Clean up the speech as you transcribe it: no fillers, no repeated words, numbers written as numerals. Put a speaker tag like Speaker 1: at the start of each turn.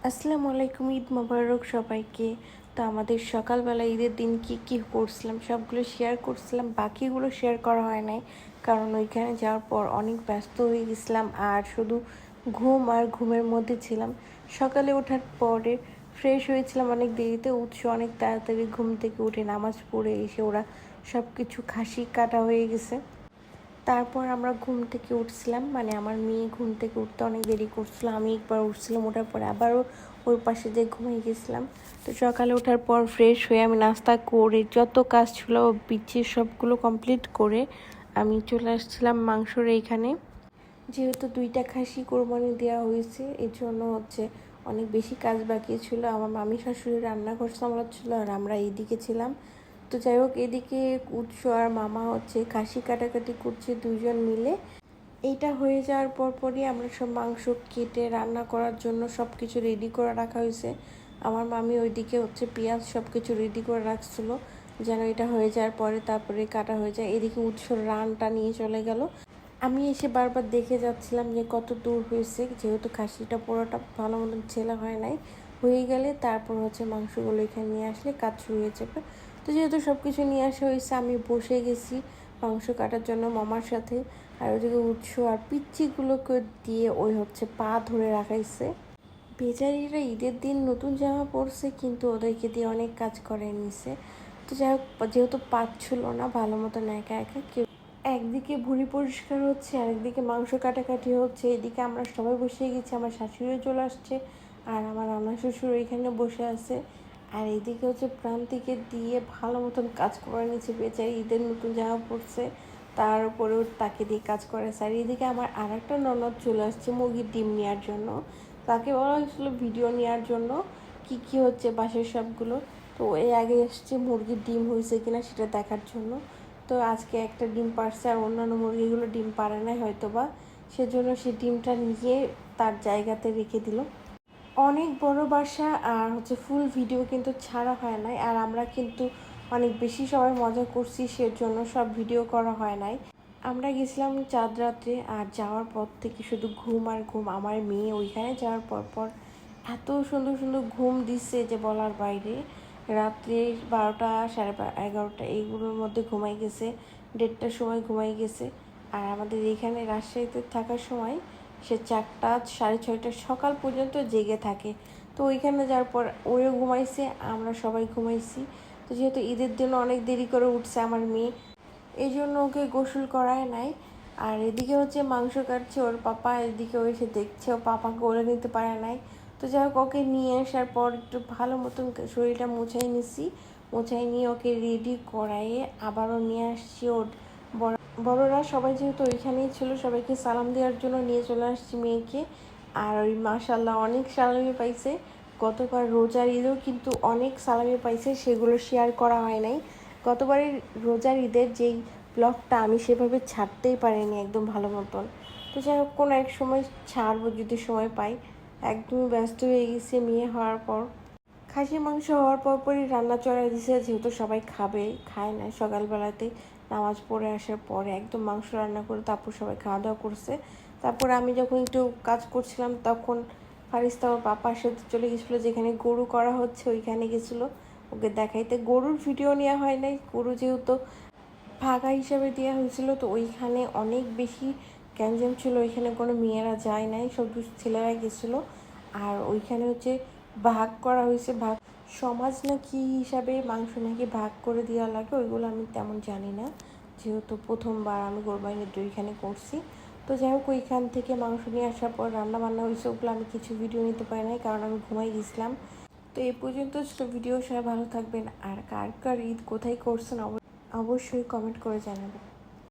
Speaker 1: আসসালামু আলাইকুম, ঈদ মোবারক সবাইকে। তো আমাদের সকালবেলা ঈদের দিন কি কি করছিলাম সবগুলো শেয়ার করছিলাম, বাকিগুলো শেয়ার করা হয় নাই কারণ ওইখানে যাওয়ার পর অনেক ব্যস্ত হয়ে গেছিলাম আর শুধু ঘুম আর ঘুমের মধ্যে ছিলাম। সকালে ওঠার পরে ফ্রেশ হয়েছিলাম অনেক দেরিতে, অনেক তাড়াতাড়ি ঘুম থেকে উঠে নামাজ পড়ে এসে ওরা সব কিছু খাসি কাটা হয়ে গেছে। তারপর আমরা ঘুম থেকে উঠছিলাম, মানে আমার মেয়ে ঘুম থেকে উঠতে অনেক দেরি করছিল। আমি একবার উঠছিলাম, ওঠার পরে আবারও ওর পাশে যেয়ে ঘুমিয়ে গেছিলাম। তো সকালে ওঠার পর ফ্রেশ হয়ে আমি নাস্তা করে যত কাজ ছিল পিছিয়ে সবগুলো কমপ্লিট করে আমি চলে আসছিলাম মাংসর এইখানে। যেহেতু 2টা খাসি কোরবানি দেওয়া হয়েছে এই জন্য অনেক বেশি কাজ বাকি ছিল। আমার মামি শাশুড়ি রান্নাঘর সামলাচ্ছিল আর আমরা এইদিকে ছিলাম। তো যাই হোক, এদিকে উৎস আর মামা খাসি কাটাকাটি করছে দুইজন মিলে। এইটা হয়ে যাওয়ার পরই আমরা সব মাংস কেটে রান্না করার জন্য সব কিছু রেডি করে রাখা হয়েছে। আমার মামি ওইদিকে পেঁয়াজ সব কিছু রেডি করে রাখছিল যেন এটা হয়ে যাওয়ার পরে তারপরে কাটা হয়ে যায়। এদিকে উৎসর রানটা নিয়ে চলে গেল। আমি এসে বারবার দেখে যাচ্ছিলাম যে কত দূর হয়েছে, যেহেতু খাসিটা পুরোটা ভালো মতন ছেলা হয় নাই। হয়ে গেলে তারপর মাংসগুলো এখানে নিয়ে আসলে কাজ শুরু হয়ে যাবে। তো যেহেতু সব কিছু নিয়ে আসা হয়েছে আমি বসে গেছি মাংস কাটার জন্য মামার সাথে। আর ওইদিকে উৎস আর পিচ্চিগুলোকে দিয়ে পা ধরে রাখাইছে। বেচারিরা ঈদের দিন নতুন জামা পরছে কিন্তু ওদেরকে দিয়ে অনেক কাজ করে নিছে। তো যাই হোক, যেহেতু পাচ্ছিল না ভালো মতন একা একা, কেউ একদিকে ভুঁড়ি পরিষ্কার হচ্ছে আরেকদিকে মাংস কাটাকাটি হচ্ছে। এদিকে আমরা সবাই বসে গেছি, আমার শাশুড়িও চলে আসছে আর আমার রান্না শ্বশুর এখানে বসে আছে। আর এইদিকে প্রান্তিকে দিয়ে ভালো মতন কাজ করে নিচ্ছে। বেচারি ঈদের নতুন জামা পরছে, তার উপরেও তাকে দিয়ে কাজ করেছে। আর এদিকে আমার আর একটা ননদ চলে আসছে মুরগির ডিম নেওয়ার জন্য। তাকে বলা হয়েছিল ভিডিও নেওয়ার জন্য কি কি হচ্ছে বাসের সবগুলো। তো এই আগে এসছে মুরগির ডিম হয়েছে কিনা সেটা দেখার জন্য। তো আজকে একটা ডিম পারছে আর অন্যান্য মুরগিগুলো ডিম পারে নাই হয়তো বা, সেজন্য সে ডিমটা নিয়ে তার জায়গাতে রেখে দিল। অনেক বড় বাসা আর ফুল ভিডিও কিন্তু ছাড়া হয় নাই। আর আমরা কিন্তু অনেক বেশি সবাই মজা করছি, সেজন্য সব ভিডিও করা হয় নাই। আমরা গেছিলাম চাঁদ রাত্রে আর যাওয়ার পর থেকে শুধু ঘুম আর ঘুম। আমার মেয়ে ওইখানে যাওয়ার পর এত সুন্দর সুন্দর ঘুম দিচ্ছে যে বলার বাইরে। রাত্রে 12টা, 11:30 এইগুলোর মধ্যে ঘুমাই গেছে, 1:30টার সময় ঘুমাই গেছে। আর আমাদের এখানে রাজশাহীতে থাকার সময় সে 4টা, 6:30 সকাল পর্যন্ত জেগে থাকে। তো ওইখানে যাওয়ার পর ওও ঘুমাইছে, আমরা সবাই ঘুমাইছি। তো যেহেতু ঈদের দিন অনেক দেরি করে উঠছে আমার মেয়ে, এই জন্য ওকে গোসল করায় নাই। আর এদিকে মাংস কাটছে ওর পাপা, এদিকে এসে দেখছে ও পাপা কোলে নিতে পারে নাই। তো যাই হোক, ওকে নিয়ে আসার পর একটু ভালো মতন শরীরটা মুছাই নিছি। মুছাই নিয়ে ওকে রেডি করাইয়ে আবারও নিয়ে আসছি ওর বড়রা সবাই যেহেতু ওইখানেই ছিল, সবাইকে সালাম দেওয়ার জন্য নিয়ে চলে আসছি মেয়েকে। আর ওই মাশাল্লাহ অনেক সালামি পাইছে। গতবার রোজার ঈদেও কিন্তু অনেক সালামি পাইছে, সেগুলো শেয়ার করা হয় নাই। গতবারের রোজার ঈদের যেই ব্লগটা আমি সেভাবে ছাড়তেই পারিনি একদম ভালো মতন। তো যাই হোক, কোনো এক সময় ছাড়বো যদি সময় পাই। একদমই ব্যস্ত হয়ে গেছি মেয়ে হওয়ার পর। খাসির মাংস হওয়ার পরই রান্না চড়াই দিছে, যেহেতু সবাই খায় না। সকালবেলাতে নামাজ পড়ে আসার পরে একদম মাংস রান্না করে তারপর সবাই খাওয়া দাওয়া করছে। তারপর আমি যখন একটু কাজ করছিলাম তখন ফারিস্তা ওর পাপার সাথে চলে গেছিলো যেখানে গরু করা হচ্ছে, ওইখানে গেছিলো ওকে দেখাইতে। গরুর ভিডিও নেওয়া হয় নাই, গরু যেহেতু ভাগা হিসাবে দেওয়া হয়েছিল। তো ওইখানে অনেক বেশি গ্যাঞ্জাম ছিল, ওইখানে কোনো মেয়েরা যায় নাই, সব ছেলেরা গেছিলো। আর ওইখানে ভাগ করা হয়েছে, ভাগ সমাজ না কি হিসাবে মাংস নাকি ভাগ করে দেওয়া লাগে, ওইগুলো আমি তেমন জানি না, যেহেতু প্রথমবার আমি কোরবানির ওইখানে করছি। তো যাই হোক, ওইখান থেকে মাংস নিয়ে আসার পর রান্না বান্না হয়েছে, ওগুলো আমি কিছু ভিডিও নিতে পারি নাই কারণ আমি ঘুমাই গেছিলাম। তো এই পর্যন্ত ছিল ভিডিও। সবাই ভালো থাকবেন। আর কার কার ঈদ কোথায় করছেন অবশ্যই কমেন্ট করে জানাবেন।